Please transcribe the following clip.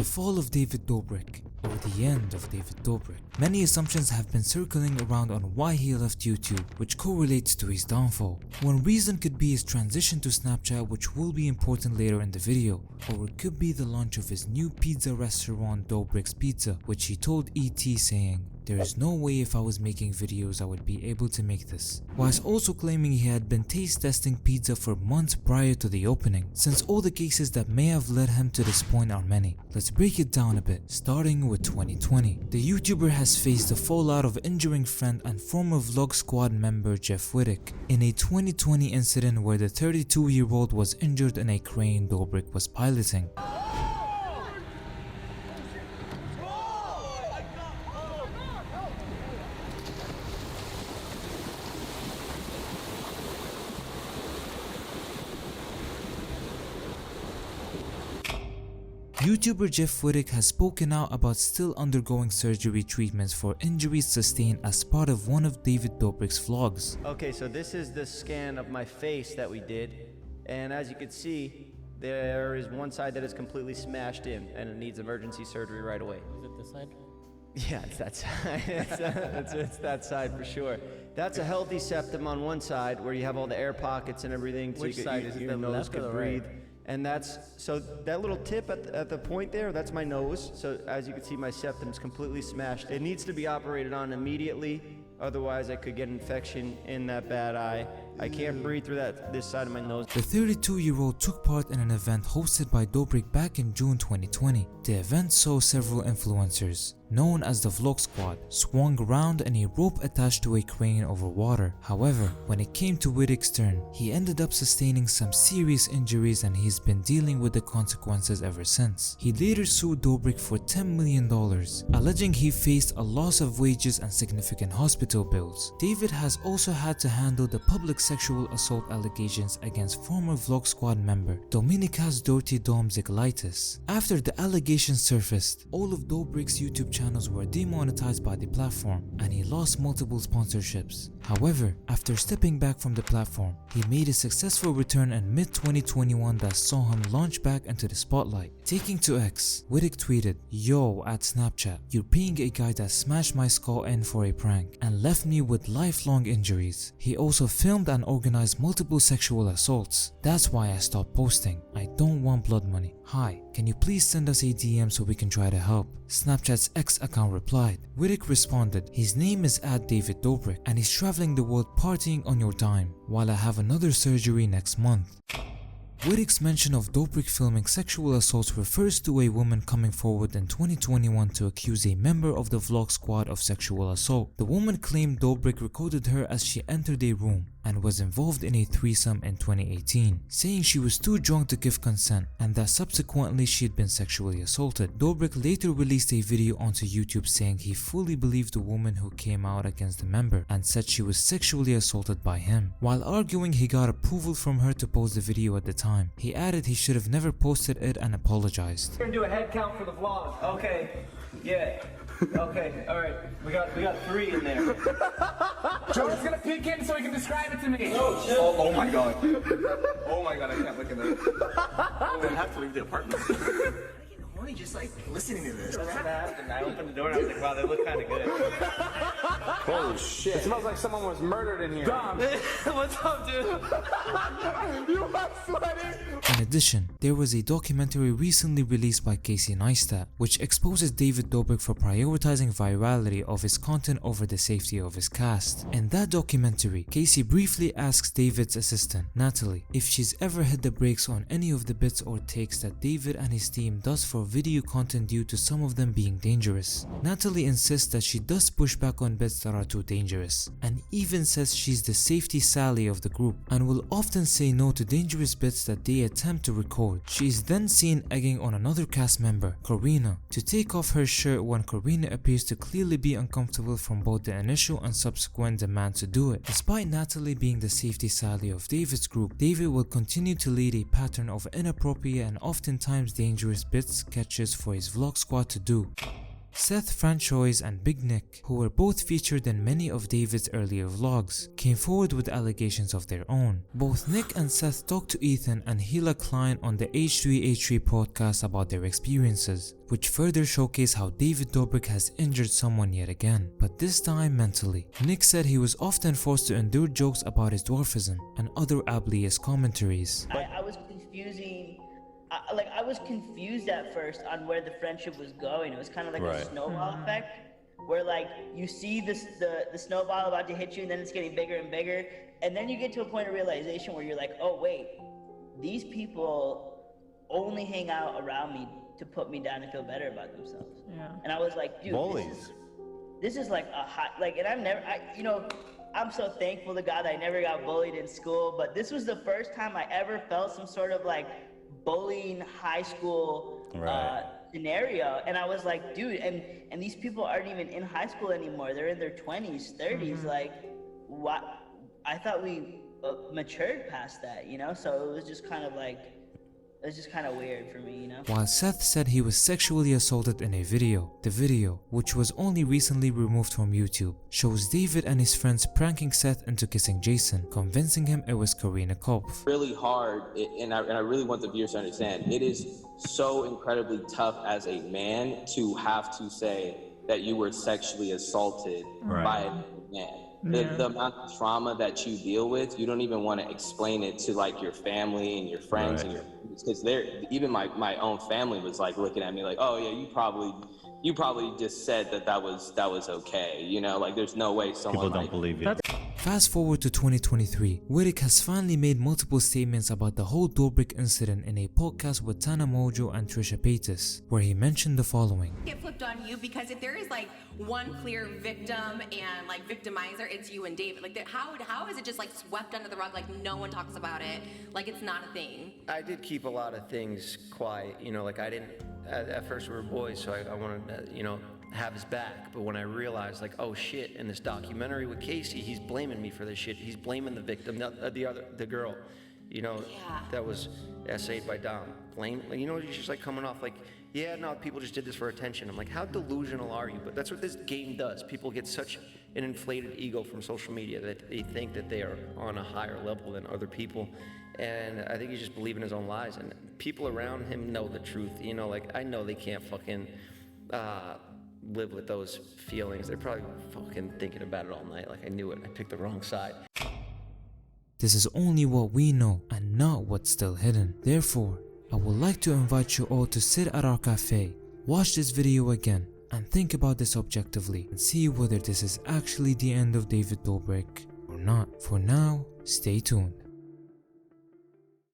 The fall of David Dobrik, or the end of David Dobrik. Many assumptions have been circling around on why he left YouTube, which correlates to his downfall. One reason could be his transition to Snapchat, which will be important later in the video, or it could be the launch of his new pizza restaurant Dobrik's Pizza, which he told ET saying, "There is no way if I was making videos I would be able to make this," whilst also claiming he had been taste testing pizza for months prior to the opening, since all the cases that may have led him to this point are many. Let's break it down a bit, starting with 2020. The YouTuber has faced the fallout of injuring friend and former Vlog Squad member Jeff Wittek in a 2020 incident where the 32-year-old was injured in a crane Dobrik was piloting. YouTuber Jeff Fuik has spoken out about still undergoing surgery treatments for injuries sustained as part of one of David Dobrik's vlogs. Okay, so this is the scan of my face that we did, and as you can see, there is one side that is completely smashed in and it needs emergency surgery right away. Is it this side? Yeah, it's that side. it's that side for sure. That's a healthy septum on one side where you have all the air pockets and everything. Which side is it, the nose left or could the breathe. right? And that's, so that little tip at the point there, that's my nose. So as you can see, my septum's completely smashed. It needs to be operated on immediately. Otherwise, I could get infection in that bad eye. I can't breathe through this side of my nose. The 32-year-old took part in an event hosted by Dobrik back in June 2020. The event saw several influencers, known as the Vlog Squad, swung around in a rope attached to a crane over water. However, when it came to Wittek's turn, he ended up sustaining some serious injuries and he's been dealing with the consequences ever since. He later sued Dobrik for $10 million, alleging he faced a loss of wages and significant hospital bills. David has also had to handle the public sexual assault allegations against former Vlog Squad member Dominikas Dirty Dom Ziglitis. After the allegations surfaced, all of Dobrik's YouTube channels were demonetized by the platform and he lost multiple sponsorships. However, after stepping back from the platform, he made a successful return in mid-2021 that saw him launch back into the spotlight. Taking to X, Wittek tweeted, "Yo, at Snapchat, you're paying a guy that smashed my skull in for a prank and left me with lifelong injuries. He also filmed and organized multiple sexual assaults. That's why I stopped posting. I don't want blood money. Hi, can you please send us a DM so we can try to help?" Snapchat's X account replied. Wittek responded, "His name is @David Dobrik and he's traveling the world partying on your time, while I have another surgery next month." Wittek's mention of Dobrik filming sexual assaults refers to a woman coming forward in 2021 to accuse a member of the Vlog Squad of sexual assault. The woman claimed Dobrik recorded her as she entered a room and was involved in a threesome in 2018, saying she was too drunk to give consent and that subsequently she had been sexually assaulted. Dobrik later released a video onto YouTube saying he fully believed the woman who came out against the member and said she was sexually assaulted by him. While arguing he got approval from her to post the video at the time, he added he should have never posted it and apologized. We're gonna do a head count for the vlog. Okay, yeah. Okay, alright. We got 3 in there. Joe's gonna peek in so he can describe it to me. Oh, chill. Oh my god. Oh my god, I can't look at that. I'm gonna have to leave the apartment. I get horny just like listening to this. That's what happened. I opened the door and I was like, wow, they look kind of good. Holy shit. It smells like someone was murdered in here. Dom. What's up, dude? You are sweating. In addition, there was a documentary recently released by Casey Neistat, which exposes David Dobrik for prioritizing virality of his content over the safety of his cast. In that documentary, Casey briefly asks David's assistant, Natalie, if she's ever hit the brakes on any of the bits or takes that David and his team does for video content due to some of them being dangerous. Natalie insists that she does push back on bits that are too dangerous, and even says she's the safety Sally of the group and will often say no to dangerous bits that they attempt to record. She is then seen egging on another cast member, Karina, to take off her shirt when Karina appears to clearly be uncomfortable from both the initial and subsequent demand to do it. Despite Natalie being the safety Sally of David's group, David will continue to lead a pattern of inappropriate and oftentimes dangerous bits sketches for his Vlog Squad to do. Seth Franchois and Big Nick, who were both featured in many of David's earlier vlogs, came forward with allegations of their own. Both Nick and Seth talked to Ethan and Hila Klein on the H3H3 podcast about their experiences, which further showcase how David Dobrik has injured someone yet again, but this time mentally. Nick said he was often forced to endure jokes about his dwarfism and other ableist commentaries. I was confusing. I was confused at first on where the friendship was going. It was kind of like a snowball effect, where like you see the snowball about to hit you, and then it's getting bigger and bigger, and then you get to a point of realization where you're like, oh wait, these people only hang out around me to put me down and feel better about themselves. Yeah. And I was like, dude, Bullies. This is like a hot, like, and I'm so thankful to God that I never got bullied in school, but this was the first time I ever felt some sort of like bullying high school scenario. And I was like, dude, and these people aren't even in high school anymore. They're in their 20s, 30s. Like, what? I thought we matured past that, you know? So it was just kind of like, it was just kind of weird for me, you know? While Seth said he was sexually assaulted in a video, the video, which was only recently removed from YouTube, shows David and his friends pranking Seth into kissing Jason, convincing him it was Karina Kopf. Really hard, and I really want the viewers to understand, it is so incredibly tough as a man to have to say that you were sexually assaulted by a man. The amount of trauma that you deal with, you don't even want to explain it to like your family and your friends and your, because even my own family was like looking at me like, oh yeah, you probably just said that was okay, you know, like there's no way someone people don't believe you. Fast forward to 2023, Fuik has finally made multiple statements about the whole Dobrik incident in a podcast with Tana Mojo and Trisha Paytas, where he mentioned the following. Get flipped on you because if there is like one clear victim and like victimizer, it's you and David. Like how is it just like swept under the rug, like no one talks about it, like it's not a thing? I did keep a lot of things quiet, you know, like I didn't, at first we were boys, so I wanted to, you know, have his back. But when I realized like, oh shit, in this documentary with Casey, he's blaming me for this shit. He's blaming the victim, not the girl, you know, that was essayed by Dom. You know, he's just like coming off like, yeah, no, people just did this for attention. I'm like, how delusional are you? But that's what this game does. People get such an inflated ego from social media that they think that they are on a higher level than other people. And I think he's just believing his own lies. And people around him know the truth. You know, like, I know they can't fucking live with those feelings. They're probably fucking thinking about it all night. Like, I knew it. I picked the wrong side. This is only what we know and not what's still hidden. Therefore, I would like to invite you all to sit at our cafe, watch this video again, and think about this objectively and see whether this is actually the end of David Dobrik or not. For now, stay tuned.